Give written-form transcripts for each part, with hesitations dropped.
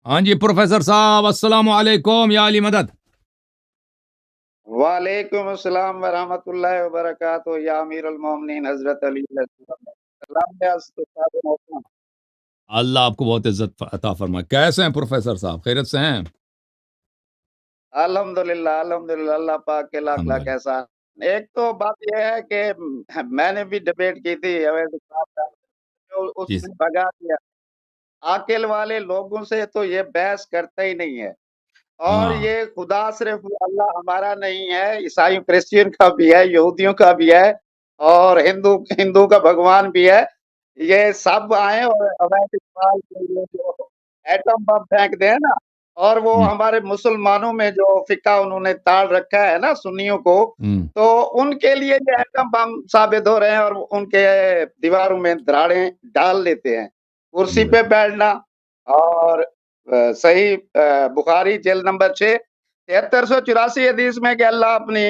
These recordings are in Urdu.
ہاں جی پروفیسر صاحب، السلام علیکم یا علی مدد۔ وعلیکم السلام ورحمۃ اللہ وبرکاتہ یا امیر المومنین حضرت علی علیہ السلام۔ سلام ہے استاد محترم۔ اللہ آپ کو بہت عزت عطا فرمائے۔ کیسے ہیں پروفیسر صاحب، خیریت سے ہیں؟ الحمدللہ الحمدللہ، اللہ پاک کے لاکھ لاکھ الحمدللہ۔ احسان۔ ایک تو بات یہ ہے کہ میں نے بھی ڈبیٹ کی تھی اویس صاحب کا، جو اس جی نے بھگا دیا۔ عاقل والے لوگوں سے تو یہ بحث کرتا ہی نہیں ہے، اور ہاں یہ خدا صرف اللہ ہمارا نہیں ہے، عیسائی کرسچین کا بھی ہے، یہودیوں کا بھی ہے، اور ہندو کا بھگوان بھی ہے۔ یہ سب آئے اور اویس اقبال کے لیے جو ایٹم بم پھینک دیں نا، اور وہ ہم، ہمارے مسلمانوں میں جو فقہ انہوں نے تاڑ رکھا ہے نا سنیوں کو، ہم، تو ان کے لیے یہ ایٹم بم ثابت ہو رہے ہیں، اور ان کے دیواروں میں دراڑیں ڈال لیتے ہیں۔ کرسی پہ بیٹھنا، اور صحیح بخاری جلد نمبر 6 7384 حدیث میں کہ اللہ اپنی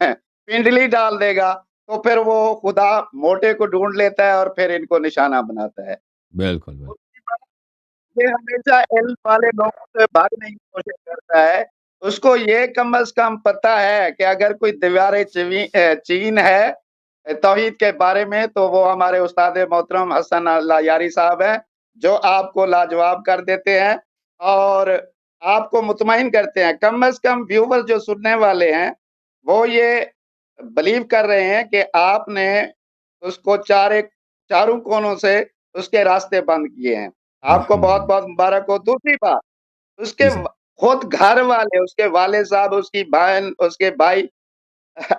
پنڈلی ڈال دے گا، تو پھر وہ خدا موٹے کو ڈھونڈ لیتا ہے اور پھر ان کو نشانہ بناتا ہے۔ بالکل بالکل۔ یہ ہمیشہ علم والے لوگوں سے بھاگنے کی کوشش کرتا ہے۔ اس کو یہ کم از کم پتا ہے کہ اگر کوئی دیوار چین ہے توحید کے بارے میں، تو وہ ہمارے استاد محترم حسن اللہ یاری صاحب ہیں، جو آپ کو لاجواب کر دیتے ہیں اور آپ کو مطمئن کرتے ہیں۔ کم از کم ویور جو سننے والے ہیں وہ یہ بلیو کر رہے ہیں کہ آپ نے اس کو چاروں کونوں سے اس کے راستے بند کیے ہیں۔ آپ کو بہت الحمدللہ۔ بہت مبارک ہو۔ دوسری بات، اس کے جی سر۔ خود گھر والے، اس کے والد صاحب، اس کی بہن، اس کے بھائی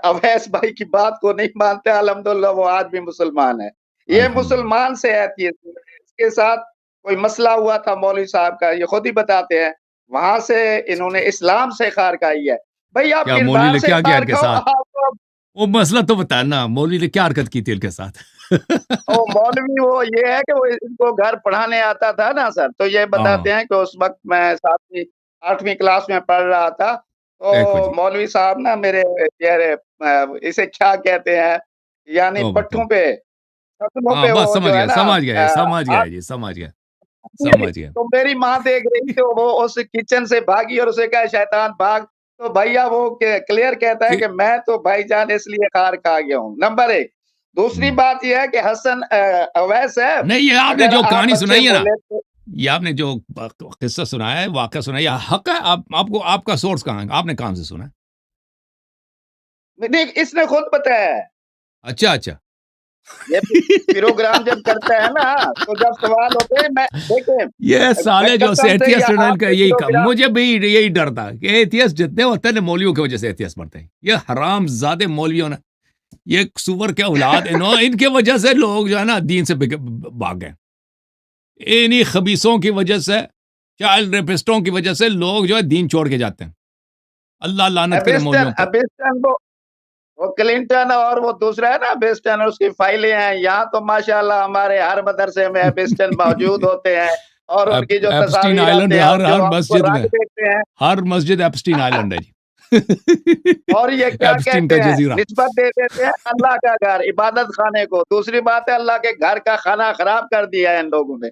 اویس بھائی کی بات کو نہیں مانتے، الحمدللہ وہ آج بھی مسلمان ہے۔ یہ الحمدللہ۔ مسلمان سے ہے، اس کے ساتھ کوئی مسئلہ ہوا تھا مولوی صاحب کا، یہ خود ہی بتاتے ہیں، وہاں سے انہوں نے اسلام سے خار کھائی ہے۔ بھئی آپ کیا مولوی کردار نے سے کیا کیا خار ان کے کھاؤ، ساتھ؟ آپ کو وہ مسئلہ تو بتانا، مولوی نے کیا حرکت کی تھی ان کے ساتھ؟ مولوی وہ یہ ہے کہ وہ ان کو گھر پڑھانے آتا تھا نا سر، تو یہ ہاں بتاتے ہیں کہ اس وقت میں 8ویں کلاس میں پڑھ رہا تھا، تو دیکھو جی، مولوی صاحب نا میرے چہرے اسے کیا کہتے ہیں، یعنی تو بتا۔ پٹھوں پہ، قدموں ہاں پہ بس وہ سمجھ جو ہے گیا، نا سمجھ گیا، سمجھ گیا جی، سمجھ گیا، سمجھ گیا۔ تو میری ماں دیکھ رہی تھی، وہ اس کچن سے بھاگی اور اسے کہا شیطان بھاگ، تو بھیا وہ کلیئر کہتا ہے کہ کہ میں تو بھائی جان اس لیے خار کھا گیا ہوں، نمبر 1۔ دوسری ہم، بات یہ ہے کہ حسن اویس ہے، نہیں یہ آپ نے اگر جو آپ کہانی اچھے سنائی ہے نا، بولے تو یہ آپ نے جو قصہ سنایا ہے، واقعہ سنایا ہے، یہ حق ہے؟ آپ کو آپ کا سورس کہاں ہے؟ آپ نے کہاں سے سنا ہے؟ نہیں، اس نے خود بتایا ہے۔ اچھا اچھا۔ یہ پروگرام جب کرتا ہے نا، تو جب سوال ہوتے ہیں، میں دیکھیں، یہ میں سالے جو قسم سے ایتھیسٹ یا ہیں، ان آپ کا کے یہی کام، پروگرام مجھے بھی یہی ڈر تھا کہ ایتھیسٹ جتنے ہوتے ہیں نا، مولویوں کی وجہ سے ایتھیسٹ بنتے ہیں۔ یہ حرام زادے مولویوں نے، یہ سور کے اولاد ان کے وجہ سے لوگ جو ہے نا دین سے بھاگ گئے۔ انہی خبیصوں کی وجہ سے، چائلڈ ریپسٹوں کی وجہ سے لوگ جو ہے دین چھوڑ کے جاتے ہیں۔ اللہ لعنت کرے مولویوں پر۔ ابسٹن وہ کلنٹن اور وہ دوسرا ہے نا ابسٹن، اس کی فائلیں ہیں یہاں، تو ماشاءاللہ ہمارے ہر مدرسے میں ابسٹن موجود ہوتے ہیں، اور ان کی جو ایپسٹین تصاویر آئلینڈ آتے ہیں اور جو ہر ہم کو مسجد میں، رنگ دیتے ہیں، ہر مسجد ایپسٹین آئلینڈ ہے جی۔ اور یہ کیا ایپسٹین کا کہتے ہیں، جزیرہ۔ نسبت دے دیتے ہیں اللہ کا گھر، عبادت خانے کو۔ دوسری بات ہے اللہ کے گھر کا کھانا خراب کر دیا ہے ان لوگوں نے۔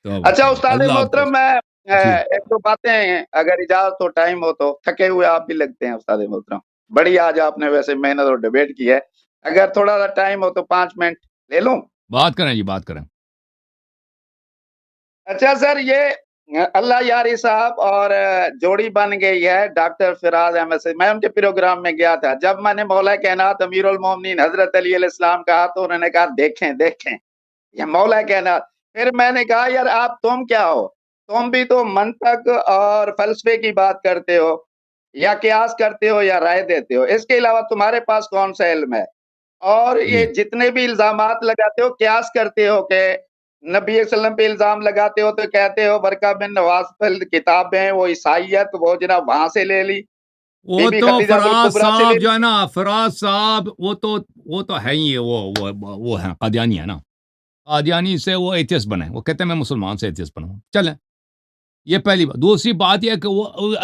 توبہ اچھا توبہ، استاد اللہ آپ کو۔ محترم، میں جی ایک دو باتیں ہیں، اگر اجازت ہو، ٹائم ہو تو، تھکے ہوئے آپ بھی لگتے ہیں استاد محترم، بڑی آج آپ نے ویسے محنت اور ڈیبیٹ کی ہے، اگر تھوڑا سا ٹائم ہو تو 5 منٹ لے لوں؟ بات کریں جی، بات کریں۔ اچھا سر، یہ اللہ یاری صاحب اور جوڑی بن گئی ہے ڈاکٹر فراز احمد سے۔ میں ان کے پروگرام میں گیا تھا، جب میں نے مولا کائنات امیر المومنین حضرت علی علیہ السلام کہا، تو انہوں نے کہا دیکھیں دیکھیں یہ مولا کائنات۔ پھر میں نے کہا یار آپ تم کیا ہو، تم بھی تو منطق اور فلسفے کی بات کرتے ہو، یا قیاس کرتے ہو یا رائے دیتے ہو، اس کے علاوہ تمہارے پاس کون سا علم ہے؟ اور یہ جی جتنے بھی الزامات لگاتے ہو، قیاس کرتے ہو کہ نبی صلی اللہ علیہ وسلم پہ الزام لگاتے ہو تو کہتے ہو برکہ بن نواز پر کتابیں، وہ عیسائیت، وہ جناب وہاں سے لے لی، بی وہ بی تو خدیجہ فراز الکبریٰ سے لے صاحب جو لی۔ ہے نا، فراز صاحب وہ تو ہے ہی، وہ ہے قادیانی ہے نا۔ قادیانی سے وہ ایتھیسٹ بنے، وہ کہتے ہیں میں مسلمان سے ایتھیسٹ بنا ہوں۔ چلیں، یہ پہلی بات۔ دوسری بات یہ کہ وہ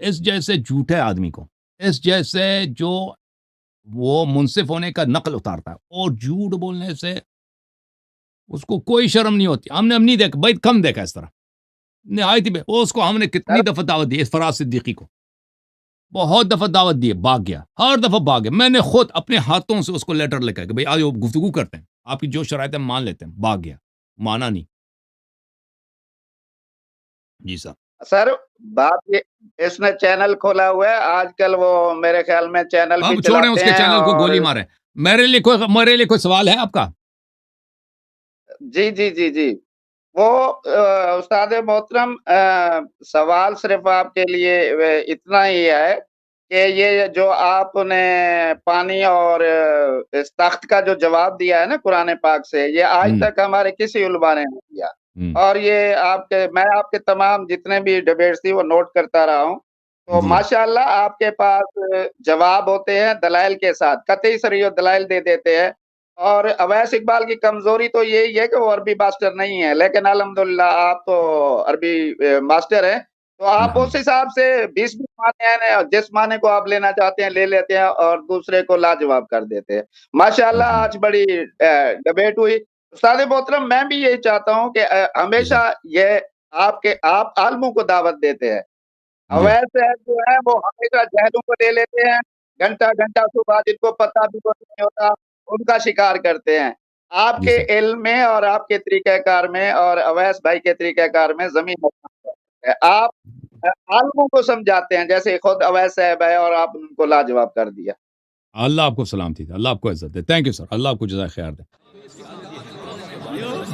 اس جیسے جھوٹے آدمی کو، اس جیسے جو وہ منصف ہونے کا نقل اتارتا ہے اور جھوٹ بولنے سے اس کو کوئی شرم نہیں ہوتی۔ ہم نے نہیں دیکھا بھائی، کم دیکھا اس طرح۔ نہایت ہی اس کو ہم نے کتنی دفعہ دعوت دی، اس فراز صدیقی کو بہت دفعہ دعوت دی، بھاگ گیا، ہر دفعہ بھاگ گیا. میں نے خود اپنے ہاتھوں سے اس کو لیٹر لکھا کہ بھائی آج گفتگو کرتے ہیں، آپ کی جو شرائط ہے مان لیتے ہیں. بھاگ گیا، مانا نہیں. جی صاحب. سر بات یہ اس نے چینل کھولا ہوا ہے آج کل، وہ میرے خیال میں چینل بھی اب چھوڑیں اس چلاتے کے ہیں چینل کو، گولی اور مارے. میرے لیے کوئی سوال ہے آپ کا؟ جی جی جی جی وہ استاد محترم سوال صرف آپ کے لیے اتنا ہی ہے کہ یہ جو آپ نے پانی اور اس تخت کا جو جواب دیا ہے نا قرآن پاک سے، یہ آج تک ہمارے کسی علماء نے نہیں دیا. اور یہ میں آپ کے تمام جتنے بھی ڈیبیٹس تھی وہ نوٹ کرتا رہا ہوں. تو ماشاءاللہ آپ کے پاس جواب ہوتے ہیں دلائل کے ساتھ، قطعی صریح دلائل دے دیتے ہیں. اور اویس اقبال کی کمزوری تو یہی ہے کہ وہ عربی ماسٹر نہیں ہے، لیکن الحمدللہ آپ تو عربی ماسٹر ہیں، تو آپ اس حساب سے 20 معنی ہیں، جس معنی کو آپ لینا چاہتے ہیں لے لیتے ہیں اور دوسرے کو لاجواب کر دیتے ہیں. ماشاءاللہ آج بڑی ڈبیٹ ہوئی. استاد محترم میں بھی یہی چاہتا ہوں کہ ہمیشہ یہ آپ عالموں کو دعوت دیتے ہیں، اویس جو ہے وہ ہمیشہ جہلوں کو لے لیتے ہیں، گھنٹہ گھنٹہ صبح جن کو پتہ بھی نہیں ہوتا ان کا شکار کرتے ہیں. آپ کے علم میں اور آپ کے طریقہ کار میں اور اویس بھائی کے طریقہ کار میں زمین ہے. آپ عالموں کو سمجھاتے ہیں جیسے خود اویس صاحب ہے اور آپ ان کو لاجواب کر دیا. اللہ آپ کو سلامتی دے، اللہ آپ کو عزت دے. تھینک یو سر، اللہ آپ کو جزائے خیر دے.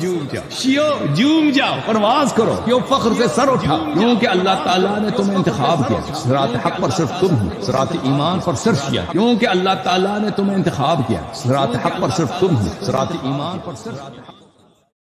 جھوم جاؤ، پرواز کرو، کیوں فخر سے سر اٹھا، کیونکہ اللہ تعالیٰ نے تمہیں انتخاب کیا. صراط حق پر صرف تم ہو، صراط ایمان پر صرف کیا، کیونکہ اللہ تعالیٰ نے تمہیں انتخاب کیا. صراط حق پر صرف تم ہو، صراط ایمان پر صرف